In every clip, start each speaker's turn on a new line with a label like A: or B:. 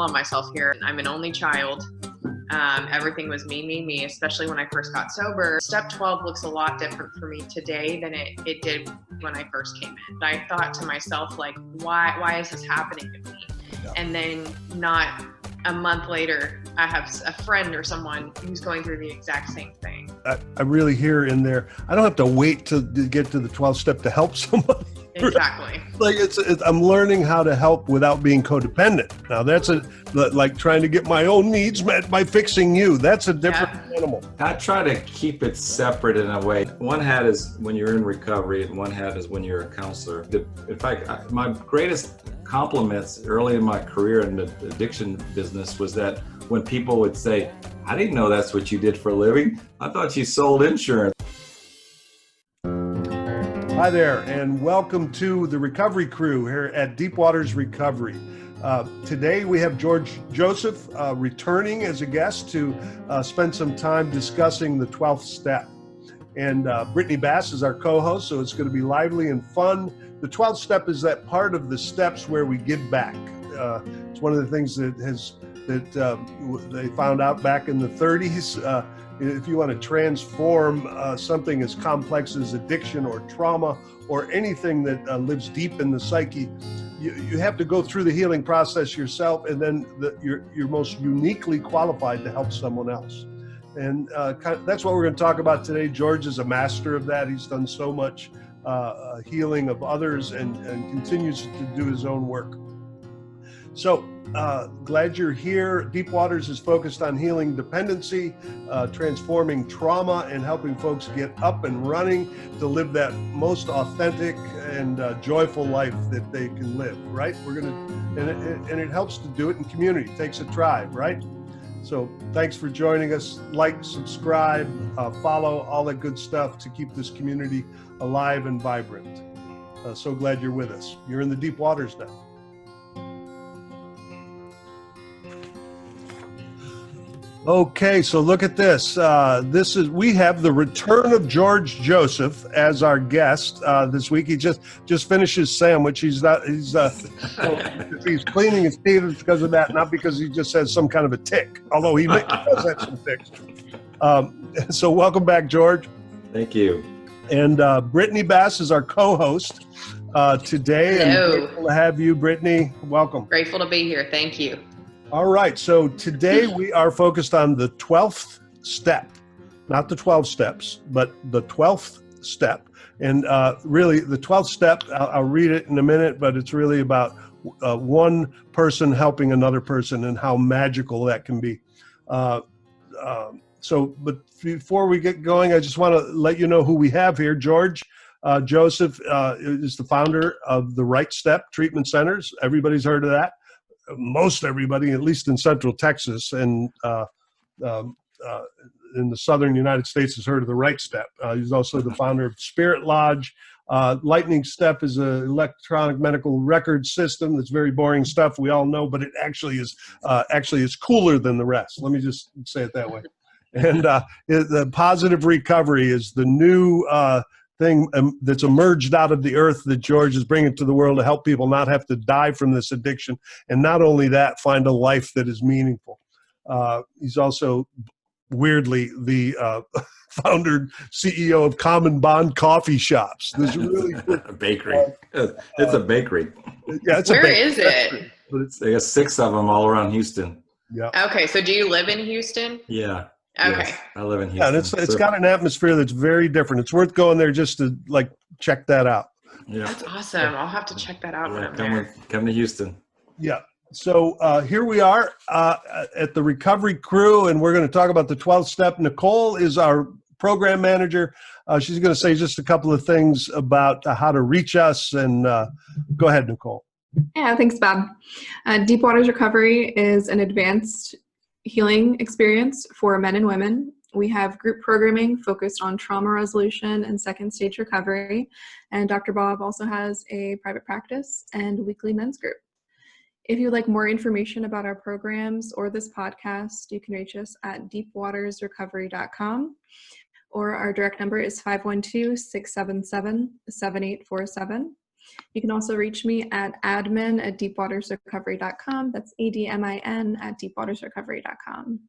A: tell on myself here. I'm an only child. Everything was me, especially when I first got sober. Step 12 looks a lot different for me today than it did when I first came in. I thought to myself, like, why is this happening to me? Yeah. And then not a month later, I have a friend or someone who's going through the exact same thing.
B: I really hear in there, I don't have to wait to get to the 12th step to help somebody.
A: Exactly.
B: Like I'm learning how to help without being codependent. Now that's like trying to get my own needs met by fixing you. That's a different animal.
C: I try to keep it separate in a way. One hat is when you're in recovery and one hat is when you're a counselor. In fact, my greatest compliments early in my career in the addiction business was that when people would say, I didn't know that's what you did for a living. I thought you sold insurance.
B: Hi there, and welcome to the Recovery Crew here at Deep Waters Recovery. Today we have George Joseph returning as a guest to spend some time discussing the 12th step. And Brittany Bass is our co-host, so it's going to be lively and fun. The 12th step is that part of the steps where we give back. It's one of the things that they found out back in the 30s. If you want to transform something as complex as addiction or trauma or anything that lives deep in the psyche, you have to go through the healing process yourself, and then you're most uniquely qualified to help someone else. And that's what we're going to talk about today. George is a master of that. He's done so much healing of others and continues to do his own work. So glad you're here. Deep Waters is focused on healing dependency, transforming trauma, and helping folks get up and running to live that most authentic and joyful life that they can live, right? And it helps to do it in community. It takes a tribe, right? So thanks for joining us. Like, subscribe, follow, all that good stuff to keep this community alive and vibrant. So glad you're with us. You're in the deep waters now. Okay, so look at this. We have the return of George Joseph as our guest this week. He just finished his sandwich. He's cleaning his teeth. It's because of that, not because he just has some kind of a tick. Although he does have some ticks. So welcome back, George.
C: Thank you.
B: And Brittany Bass is our co-host today.
A: Hello.
B: And grateful to have you, Brittany. Welcome.
A: Grateful to be here. Thank you.
B: All right, so today we are focused on the 12th step, not the 12 steps, but the 12th step. And really, the 12th step, I'll read it in a minute, but it's really about one person helping another person and how magical that can be. But before we get going, I just want to let you know who we have here. George Joseph is the founder of the Right Step Treatment Centers. Everybody's heard of that. Most everybody, at least in Central Texas and in the Southern United States, has heard of the Right Step. He's also the founder of Spirit Lodge. Lightning Step is an electronic medical record system that's very boring stuff, we all know, but it actually is cooler than the rest. Let me just say it that way. And the Positive Recovery is the new thing that's emerged out of the earth that George is bringing to the world to help people not have to die from this addiction. And not only that, find a life that is meaningful. He's also, weirdly, the founder, CEO of Common Bond Coffee Shops. There's really
C: a bakery. It's a bakery.
B: Yeah, it's
A: Where
B: a bakery.
A: is it?
C: There's 6 of them all around Houston.
B: Yeah.
A: Okay, so do you live in Houston?
C: Yeah.
A: Okay.
C: Yes, I live in Houston.
B: Yeah, and it's got an atmosphere that's very different. It's worth going there just to check that out.
C: Yeah.
A: That's awesome. I'll have to check that out when I'm there.
C: Come to Houston.
B: Yeah. So here we are at the Recovery Crew, and we're going to talk about the 12th step. Nicole is our program manager. She's going to say just a couple of things about how to reach us. And go ahead, Nicole.
D: Yeah, thanks, Bob. Deep Waters Recovery is an advanced healing experience for men and women. We have group programming focused on trauma resolution and second stage recovery. And Dr. Bob also has a private practice and weekly men's group. If you'd like more information about our programs or this podcast, you can reach us at deepwatersrecovery.com, or our direct number is 512-677-7847. You can also reach me at admin@deepwatersrecovery.com. That's ADMIN@deepwatersrecovery.com.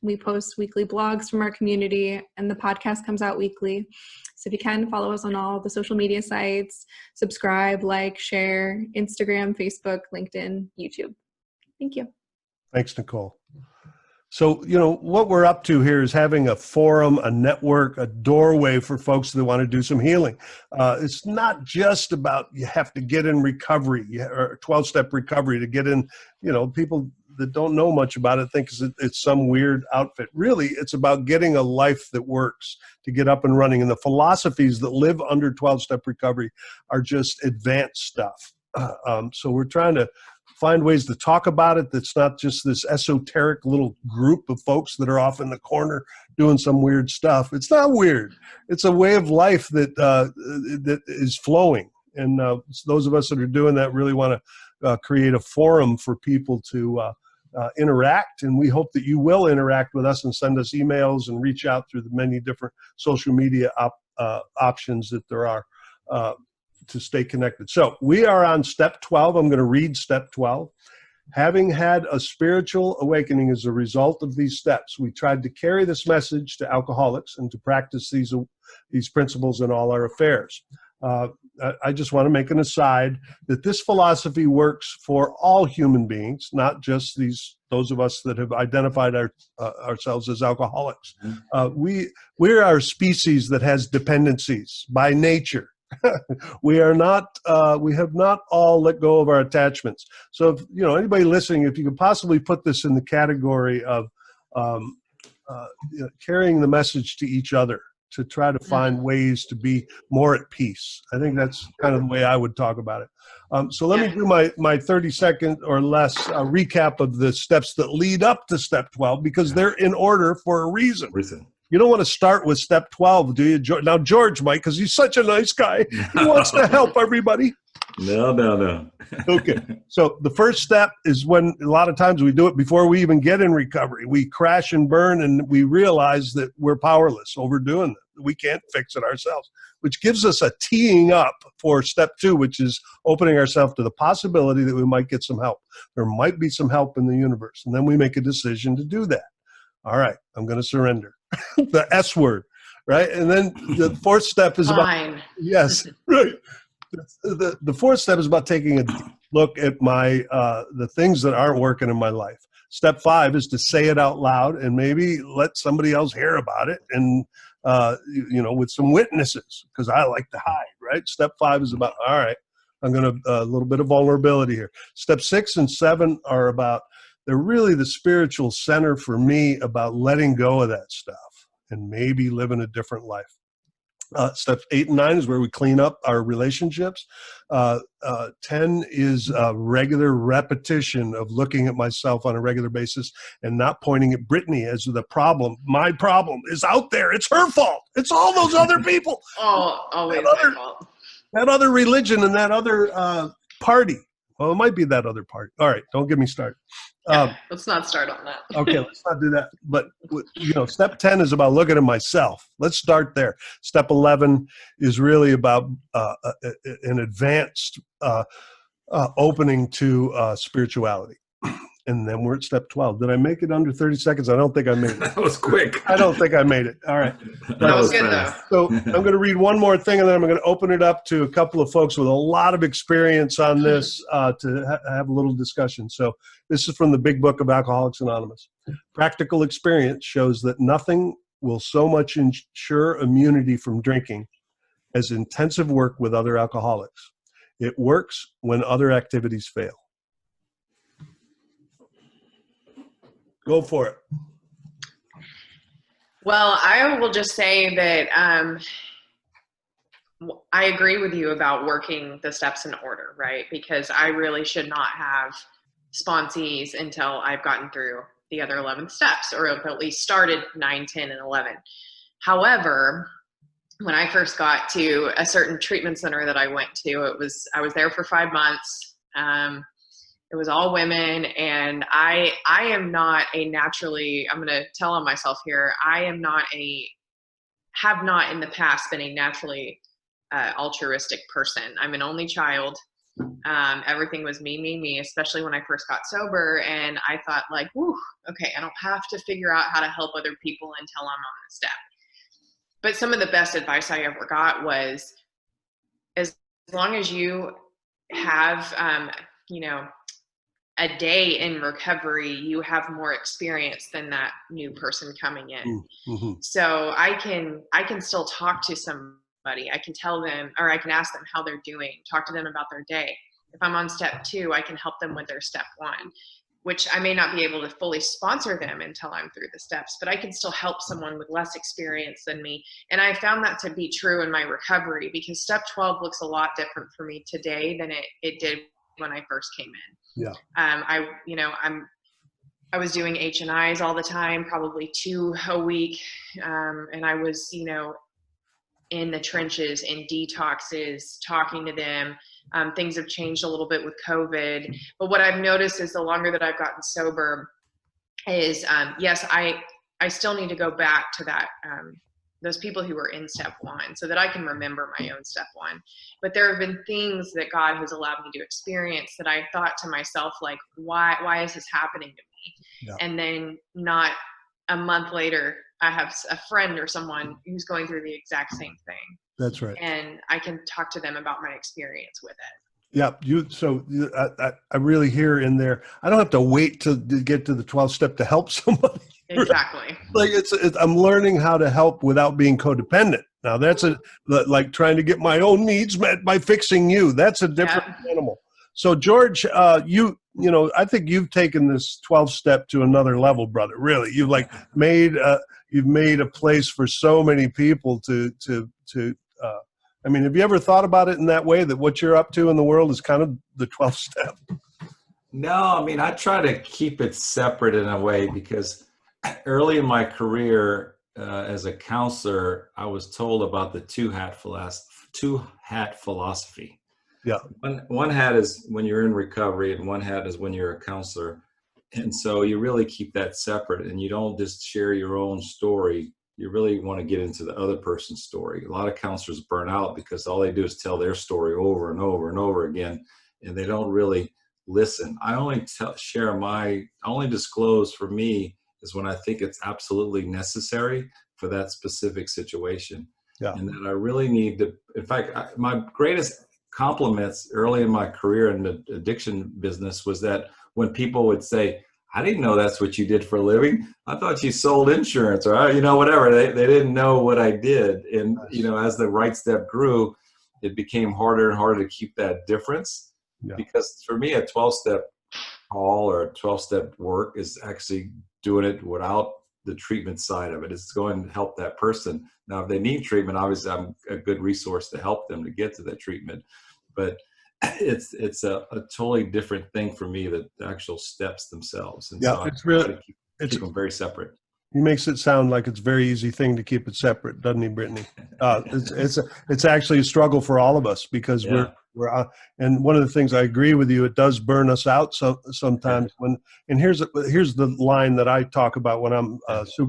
D: We post weekly blogs from our community, and the podcast comes out weekly. So if you can, follow us on all the social media sites, subscribe, like, share, Instagram, Facebook, LinkedIn, YouTube. Thank you.
B: Thanks, Nicole. So, what we're up to here is having a forum, a network, a doorway for folks that want to do some healing. It's not just about you have to get in recovery or 12-step recovery to get in. People that don't know much about it think it's some weird outfit. Really, it's about getting a life that works to get up and running. And the philosophies that live under 12-step recovery are just advanced stuff. So we're trying to find ways to talk about it that's not just this esoteric little group of folks that are off in the corner doing some weird stuff. It's not weird. It's a way of life that that is flowing. And those of us that are doing that really want to create a forum for people to interact. And we hope that you will interact with us and send us emails and reach out through the many different social media options that there are to stay connected. So we are on step 12. I'm going to read step 12. Having had a spiritual awakening as a result of these steps, we tried to carry this message to alcoholics and to practice these principles in all our affairs. I just want to make an aside that this philosophy works for all human beings, not just those of us that have identified ourselves as alcoholics. We're our species that has dependencies by nature. We have not all let go of our attachments. So if anybody listening, if you could possibly put this in the category of carrying the message to each other to try to find ways to be more at peace. I think that's kind of the way I would talk about it. So let me do my 30-second or less recap of the steps that lead up to step 12, because they're in order for a reason. You don't want to start with step 12, do you? Now, George might, because he's such a nice guy. He wants to help everybody.
C: No.
B: Okay. So the first step is when a lot of times we do it before we even get in recovery. We crash and burn, and we realize that we're powerless over doing it. We can't fix it ourselves, which gives us a teeing up for step 2, which is opening ourselves to the possibility that we might get some help. There might be some help in the universe. And then we make a decision to do that. All right, I'm going to surrender. The S word, right? And then the fourth step is about, yes, right. The fourth step is about taking a deep look at the things that aren't working in my life. Step 5 is to say it out loud and maybe let somebody else hear about it, and with some witnesses, because I like to hide, right? Step 5 is about, all right, I'm going to a little bit of vulnerability here. Step 6 and 7 are about, they're really the spiritual center for me about letting go of that stuff and maybe living a different life. Steps 8 and 9 is where we clean up our relationships. 10 is regular repetition of looking at myself on a regular basis and not pointing at Brittany as the problem. My problem is out there. It's her fault. It's all those other people.
A: Always my fault.
B: That other religion and that other party. Well, it might be that other party. All right, don't get me started.
A: Let's not start on that.
B: Okay, let's not do that. But, step 10 is about looking at myself. Let's start there. Step 11 is really about an advanced opening to spirituality. And then we're at step 12. Did I make it under 30 seconds? I don't think I made it.
C: That was quick.
B: I don't think I made it. All right.
A: That was good, though.
B: So I'm going to read one more thing, and then I'm going to open it up to a couple of folks with a lot of experience on this to have a little discussion. So this is from the Big Book of Alcoholics Anonymous. Practical experience shows that nothing will so much ensure immunity from drinking as intensive work with other alcoholics. It works when other activities fail. Go for it.
A: Well, I will just say that I agree with you about working the steps in order, right? Because I really should not have sponsees until I've gotten through the other 11 steps, or at least started 9, 10, and 11. However, when I first got to a certain treatment center that I went to, I was there for 5 months. It was all women, and I am not a naturally, I'm going to tell on myself here, have not in the past been a naturally altruistic person. I'm an only child. Everything was me, especially when I first got sober. And I thought like, whew, okay, I don't have to figure out how to help other people until I'm on the step. But some of the best advice I ever got was, as long as you have, a day in recovery, you have more experience than that new person coming in.
B: Mm-hmm.
A: So I can still talk to somebody. I can tell them, or I can ask them how they're doing, talk to them about their day. If I'm on step 2, I can help them with their step 1, which I may not be able to fully sponsor them until I'm through the steps, but I can still help someone with less experience than me. And I found that to be true in my recovery, because step 12 looks a lot different for me today than it did when I first came in.
B: Yeah.
A: I was doing H&Is all the time, probably 2 a week. And I was, in the trenches, in detoxes, talking to them. Things have changed a little bit with COVID. But what I've noticed is the longer that I've gotten sober is, yes, I still need to go back to that, those people who were in step 1 so that I can remember my own step 1. But there have been things that God has allowed me to experience that I thought to myself, like, why is this happening to me?
B: Yeah.
A: And then not a month later, I have a friend or someone who's going through the exact same thing.
B: That's right.
A: And I can talk to them about my experience with it.
B: Yeah, I really hear in there, I don't have to wait to get to the 12th step to help somebody.
A: Exactly.
B: Like I'm learning how to help without being codependent. Now that's like trying to get my own needs met by fixing you. That's a different animal. So George, I think you've taken this 12th step to another level, brother. Really, you've made a place for so many people to. I mean, have you ever thought about it in that way, that what you're up to in the world is kind of the 12th step?
C: No, I mean, I try to keep it separate in a way, because early in my career as a counselor, I was told about the two hat philosophy.
B: Yeah.
C: One hat is when you're in recovery, and one hat is when you're a counselor. And so you really keep that separate, and you don't just share your own story. You really want to get into the other person's story. A lot of counselors burn out because all they do is tell their story over and over and over again, and they don't really listen. I only disclose for me is when I think it's absolutely necessary for that specific situation.
B: Yeah.
C: And that I really need to, in fact, my greatest compliments early in my career in the addiction business was that when people would say, I didn't know that's what you did for a living. I thought you sold insurance, or, whatever. They didn't know what I did. And, as the right step grew, it became harder and harder to keep that difference. Yeah. Because for me, a 12-step call or a 12-step work is actually doing it without the treatment side of it. It's going to help that person. Now, if they need treatment, obviously I'm a good resource to help them to get to that treatment. But it's a totally different thing for me, the actual steps themselves. And so
B: it's really,
C: keep them very separate.
B: He makes it sound like it's a very easy thing to keep it separate, doesn't he, Brittany? It's actually a struggle for all of us, because we're and one of the things I agree with you, it does burn us out sometimes. And here's the line that I talk about when I'm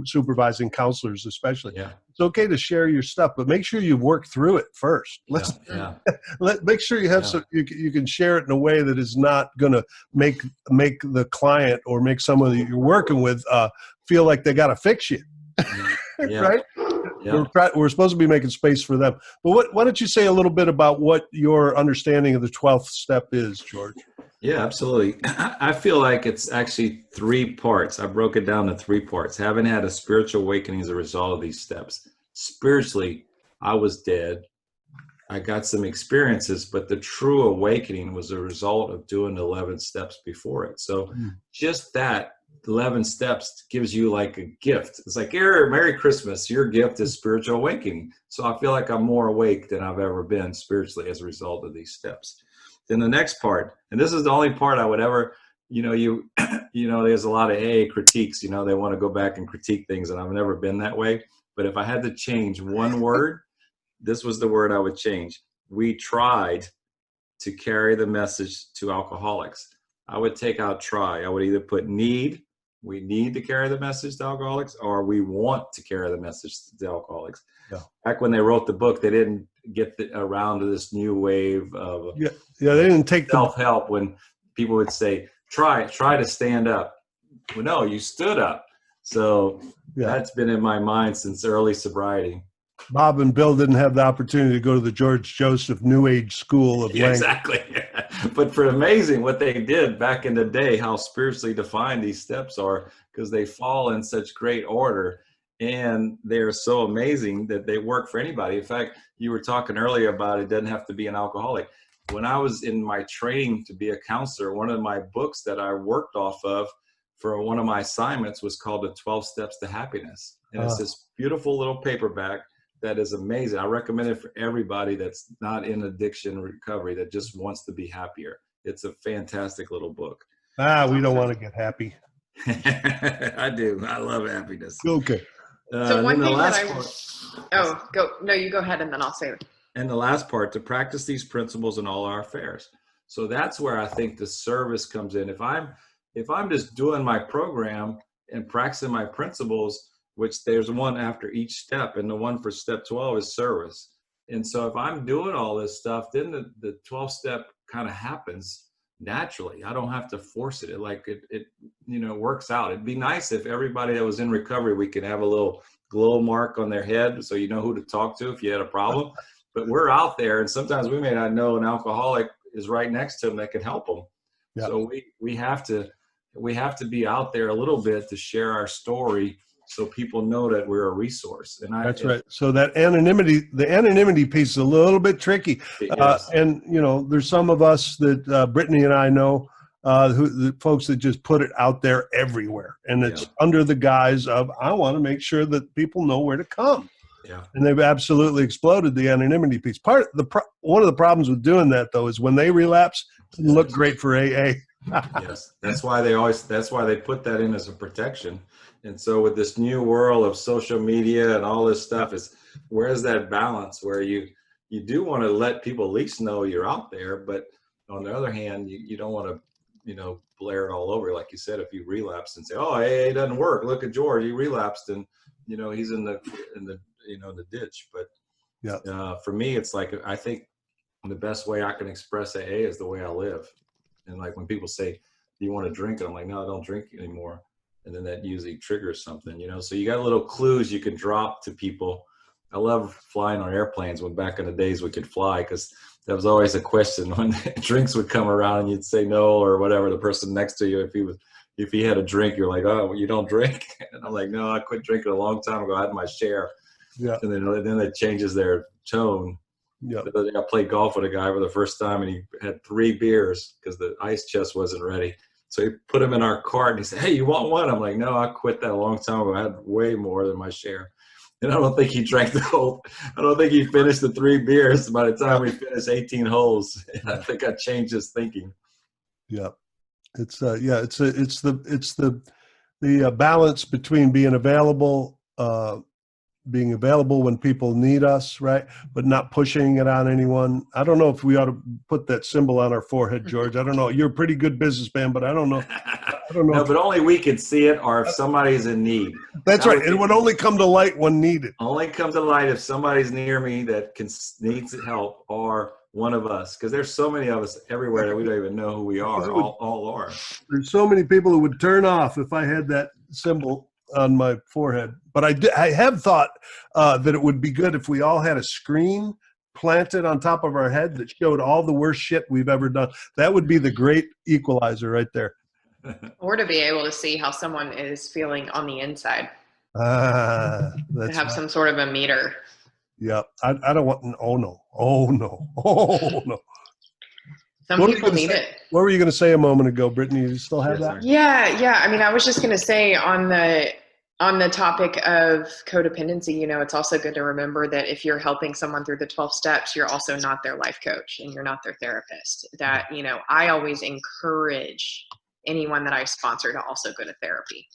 B: supervising counselors, especially. Yeah. It's okay to share your stuff, but make sure you work through it first. Make sure you have you can share it in a way that is not going to make the client or make someone that you're working with feel like they got to fix you. Right? Yeah. We're supposed to be making space for them. But why don't you say a little bit about what your understanding of the 12th step is, George?
C: Yeah, absolutely. I feel like it's actually 3 parts. I broke it down to 3 parts. Having had a spiritual awakening as a result of these steps. Spiritually, I was dead. I got some experiences, but the true awakening was a result of doing the 11 steps before it. So just that 11 steps gives you like a gift. It's like, here, Merry Christmas. Your gift is spiritual awakening. So I feel like I'm more awake than I've ever been spiritually as a result of these steps. Then the next part, and this is the only part I would ever, there's a lot of AA critiques, they want to go back and critique things, and I've never been that way. But if I had to change one word, this was the word I would change. We tried to carry the message to alcoholics. I would take out try. I would either put need we need to carry the message to alcoholics, or we want to carry the message to alcoholics.
B: Yeah.
C: Back when they wrote the book, they didn't get around to this new wave of
B: they didn't take
C: self-help when people would say, try to stand up. Well, no, you stood up. So that's been in my mind since early sobriety.
B: Bob and Bill didn't have the opportunity to go to the George Joseph New Age School of language.
C: Exactly. But for amazing what they did back in the day, how spiritually defined these steps are, because they fall in such great order and they're so amazing that they work for anybody. In fact, you were talking earlier about it doesn't have to be an alcoholic. When I was in my training to be a counselor, one of my books that I worked off of for one of my assignments was called The 12 Steps to Happiness. And it's this beautiful little paperback that is amazing. I recommend it for everybody that's not in addiction recovery, that just wants to be happier. It's a fantastic little book.
B: We don't want to get happy.
C: I do. I love happiness.
B: Okay.
A: So one thing that you go ahead and then I'll say it.
C: And the last part, to practice these principles in all our affairs. So that's where I think the service comes in. If I'm just doing my program and practicing my principles, which there's one after each step, and the one for step 12 is service. And so if I'm doing all this stuff, then the 12 step kind of happens naturally. I don't have to force it. It works out. It'd be nice if everybody that was in recovery, we could have a little glow mark on their head so you know who to talk to if you had a problem. But we're out there, and sometimes we may not know an alcoholic is right next to them that can help them. Yeah. So we have to be out there a little bit to share our story, so people know that we're a resource. And
B: that's right. So that the anonymity piece is a little bit tricky. Yes. And there's some of us that Brittany and I know, the folks that just put it out there everywhere, and it's under the guise of, I want to make sure that people know where to come. Yeah. And they've absolutely exploded the anonymity piece. One of the problems with doing that, though, is when they relapse, it doesn't look great for AA.
C: Yes, that's why they put that in as a protection. And so with this new world of social media and all this stuff, where's that balance where you do want to let people at least know you're out there, but on the other hand, you don't want to blare it all over. Like you said, if you relapse and say, oh, AA doesn't work, look at George, he relapsed and he's in the ditch. But for me, it's like, I think the best way I can express AA is the way I live. And like when people say, do you want to drink? And I'm like, no, I don't drink anymore. And then that usually triggers something, so you got little clues you can drop to people. I love flying on airplanes when back in the days we could fly, because that was always a question when drinks would come around and you'd say no, or whatever, the person next to you, if he had a drink, you're like, oh, you don't drink? And I'm like, no, I quit drinking a long time ago. I had my share. Yeah. And then it changes their tone. Yeah. I played golf with a guy for the first time, and he had 3 beers because the ice chest wasn't ready. So he put them in our cart, and he said, hey, you want one? I'm like, no, I quit that a long time ago. I had way more than my share. And I don't think he drank I don't think he finished the 3 beers by the time we finished 18 holes. I think I changed his thinking.
B: Yeah. It's the balance between being available when people need us, right? But not pushing it on anyone. I don't know if we ought to put that symbol on our forehead, George. I don't know. You're a pretty good businessman, but I don't know.
C: No, but only we can see it, or if somebody's in need.
B: That's right. It would only come to light when needed.
C: Only come to light if somebody's near me that needs help, or one of us, because there's so many of us everywhere that we don't even know who we are. All are.
B: There's so many people who would turn off if I had that symbol on my forehead. But I have thought that it would be good if we all had a screen planted on top of our head that showed all the worst shit we've ever done. That would be the great equalizer right there.
A: Or to be able to see how someone is feeling on the inside.
B: To
A: have some sort of a meter.
B: Yeah. I don't want, oh no.
A: Some people need it.
B: What were you going to say a moment ago, Brittany? You still have that?
A: Yeah. I mean, I was just going to say on the topic of codependency, it's also good to remember that if you're helping someone through the 12 steps, you're also not their life coach and you're not their therapist. That, I always encourage anyone that I sponsor to also go to therapy.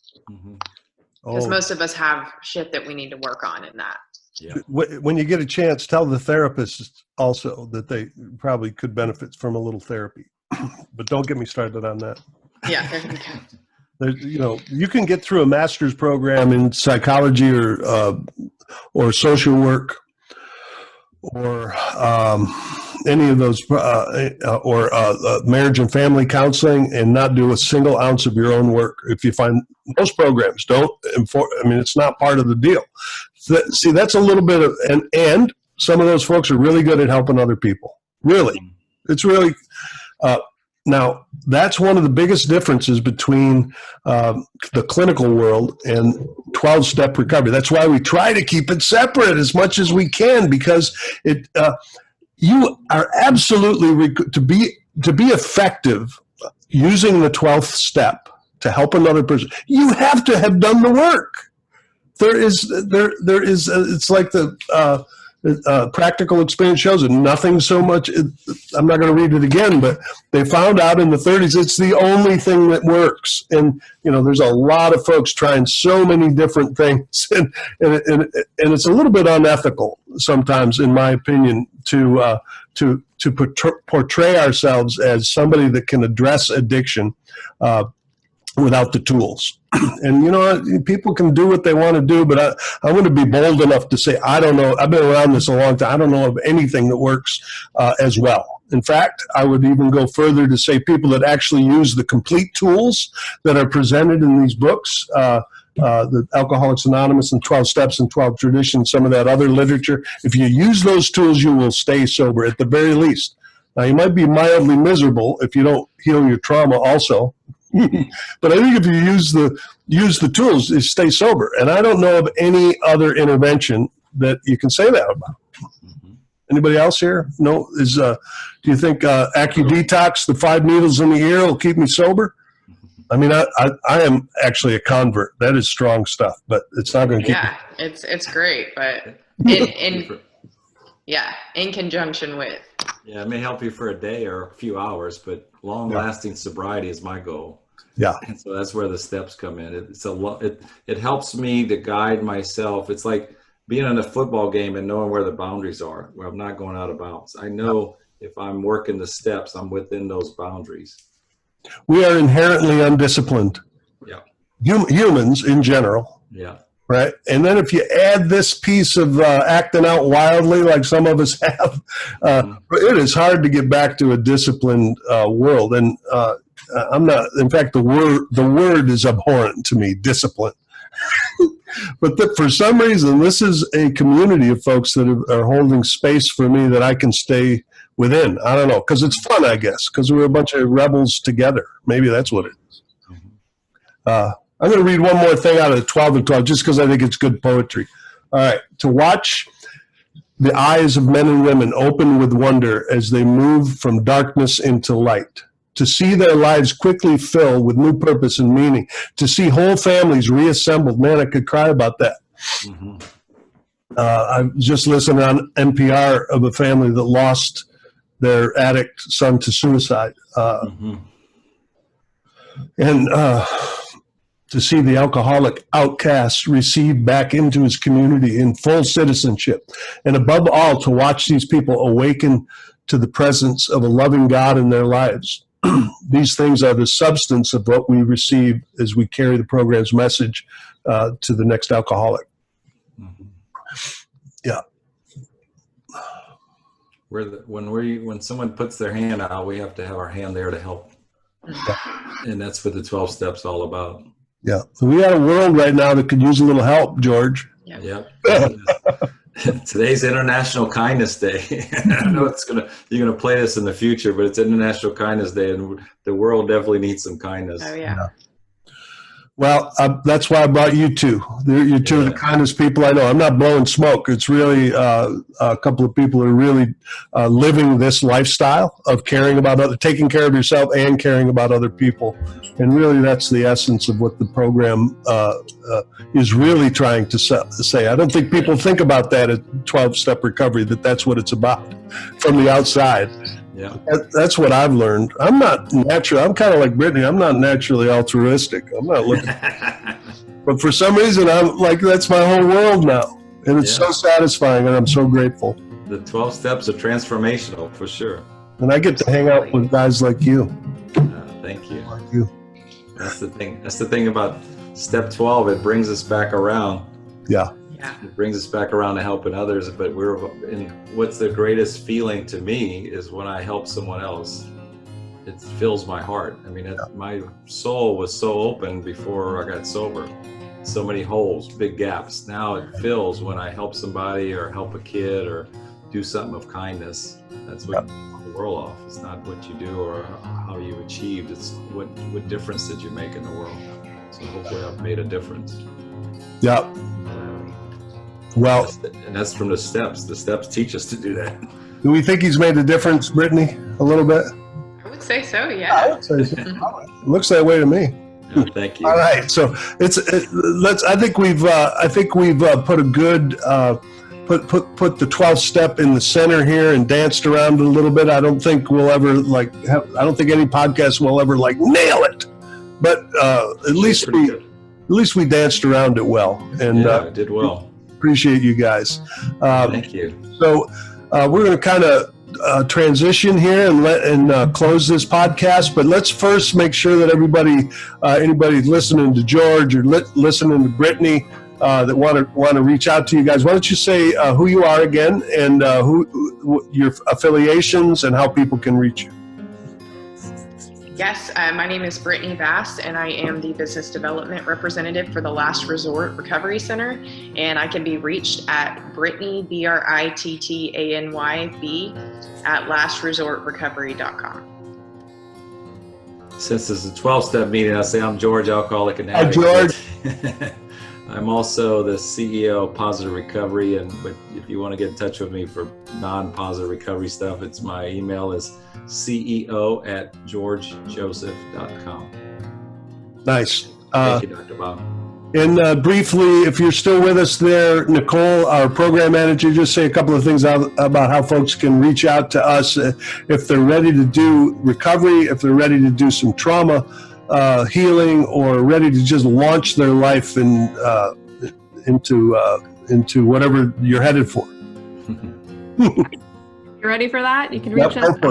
A: Because most of us have shit that we need to work on in that.
B: Yeah. When you get a chance, tell the therapist also that they probably could benefit from a little therapy. But don't get me started on that.
A: Yeah, there you go.
B: You can get through a master's program in psychology or social work or any of those, or marriage and family counseling, and not do a single ounce of your own work. If you find most programs don't, it's not part of the deal. See, that's a little bit of, and some of those folks are really good at helping other people. Really, it's really. Now, that's one of the biggest differences between the clinical world and 12-step recovery. That's why we try to keep it separate as much as we can, because you are absolutely, to be effective using the 12th step to help another person, you have to have done the work. There is, it's like the practical experience shows it. Nothing so much, I'm not going to read it again, but they found out in the 30s it's the only thing that works. And, there's a lot of folks trying so many different things. And it's a little bit unethical sometimes, in my opinion, to portray ourselves as somebody that can address addiction without the tools. And people can do what they want to do, but I want to be bold enough to say, I don't know. I've been around this a long time. I don't know of anything that works as well. In fact, I would even go further to say people that actually use the complete tools that are presented in these books, the Alcoholics Anonymous and 12 Steps and 12 Traditions, some of that other literature, if you use those tools, you will stay sober at the very least. Now, you might be mildly miserable if you don't heal your trauma also. But I think if you use the tools, you stay sober. And I don't know of any other intervention that you can say that about. Anybody else here? No? Do you think AccuDetox, the 5 needles in the ear, will keep me sober? I mean, I am actually a convert. That is strong stuff, but it's not going to keep me.
A: It's great, but in conjunction with.
C: Yeah, it may help you for a day or a few hours, but long-lasting sobriety is my goal.
B: Yeah.
C: And so that's where the steps come in. It helps me to guide myself. It's like being in a football game and knowing where the boundaries are, where I'm not going out of bounds. I know if I'm working the steps, I'm within those boundaries.
B: We are inherently undisciplined. Yeah. Humans in general.
C: Yeah.
B: Right. And then if you add this piece of acting out wildly, like some of us have, it is hard to get back to a disciplined world. And I'm not, in fact, the word is abhorrent to me, discipline. But for some reason, this is a community of folks that are holding space for me that I can stay within. I don't know, because it's fun, I guess, because we're a bunch of rebels together. Maybe that's what it is. I'm going to read one more thing out of 12 and 12, just because I think it's good poetry. All right. To watch the eyes of men and women open with wonder as they move from darkness into light. To see their lives quickly fill with new purpose and meaning. To see whole families reassembled. Man, I could cry about that. I just listened on NPR of a family that lost their addict son to suicide. And to see the alcoholic outcast received back into his community in full citizenship. And above all, to watch these people awaken to the presence of a loving God in their lives. These things are the substance of what we receive as we carry the program's message to the next alcoholic. Yeah.
C: When someone puts their hand out, we have to have our hand there to help. And that's what the 12 steps all about.
B: Yeah. So we got a world right now that could use a little help, George.
C: Yep. Today's International Kindness Day. I know you're gonna play this in the future, but it's International Kindness Day, and the world definitely needs some kindness.
A: Oh yeah.
B: Well, that's why I brought you two. You're two of the kindest people I know. I'm not blowing smoke. It's really a couple of people who are really living this lifestyle of caring about taking care of yourself and caring about other people. And really, that's the essence of what the program is really trying to say. I don't think people think about that at 12-step recovery, that's what it's about from the outside.
C: Yeah,
B: that's what I've learned. I'm not natural. I'm kind of like Brittany. I'm not naturally altruistic. I'm not looking. But for some reason, I'm like, that's my whole world now. And it's so satisfying, and I'm so grateful.
C: The 12 steps are transformational, for sure.
B: And I get to hang out with guys like you.
C: Thank you.
B: Like you.
C: That's the thing. That's the thing about step 12. It brings us back around.
B: Yeah.
A: Yeah.
C: It brings us back around to helping others. But what's the greatest feeling to me is when I help someone else. It fills my heart. I mean, my soul was so open before I got sober. So many holes, big gaps. Now it fills when I help somebody or help a kid or do something of kindness. That's what the world off. It's not what you do or how you achieved. It's what difference did you make in the world. So hopefully I've made a difference.
B: Yeah. Well,
C: And that's from the steps. The steps teach us to do that.
B: do we think he's made a difference, Brittany? A little bit?
A: I would say so,
B: I
A: yeah.
B: would say so. It looks that way to me.
C: Oh, thank you.
B: All right, so I think we've put a good put the 12th step in the center here and danced around it a little bit. I don't think we'll ever I don't think any podcast will ever nail it, but at least we danced around it well, and
C: I did well.
B: Appreciate you guys.
C: Thank you.
B: So we're going to kind of transition here and close this podcast, but let's first make sure that anybody listening to George or listening to Brittany that want to reach out to you guys, why don't you say who you are again and who your affiliations and how people can reach you.
A: Yes, my name is Brittany Bass, and I am the Business Development Representative for the Last Resort Recovery Center, and I can be reached at Brittany, BRITTANYB, at lastresortrecovery.com.
C: Since this is a 12-step meeting, I say I'm George, alcoholic and
B: Hi,
C: addict.
B: George.
C: I'm also the CEO of Positive Recovery, and if you want to get in touch with me for non-positive recovery stuff, my email is ceo@georgejoseph.com.
B: Nice.
C: Thank you, Dr. Bob.
B: And briefly, if you're still with us there, Nicole, our program manager, just say a couple of things about how folks can reach out to us if they're ready to do recovery, if they're ready to do some trauma healing, or ready to just launch their life into whatever you're headed for.
D: You're ready for that? You can reach us at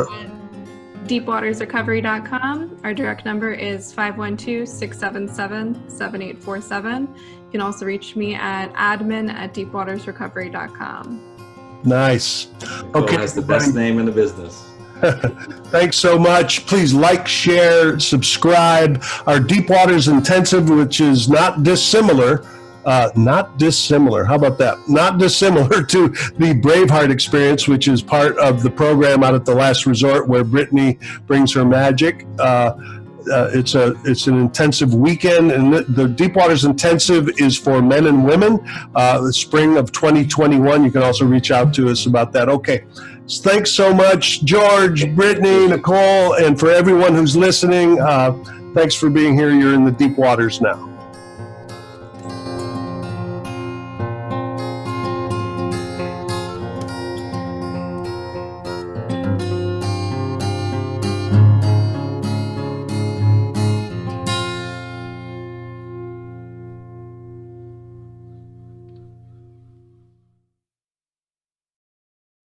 D: deepwatersrecovery.com. Our direct number is 512-677-7847. You can also reach me at admin@deepwatersrecovery.com.
B: Nice.
C: Okay. That's the best name in the business.
B: Thanks so much. Please like, share, subscribe. Our Deep Waters Intensive, which is not dissimilar. How about that? Not dissimilar to the Braveheart experience, which is part of the program out at the Last Resort where Brittany brings her magic. It's an intensive weekend, and the Deep Waters Intensive is for men and women. The spring of 2021. You can also reach out to us about that. Okay. Thanks so much, George, Brittany, Nicole, and for everyone who's listening. Thanks for being here. You're in the deep waters now.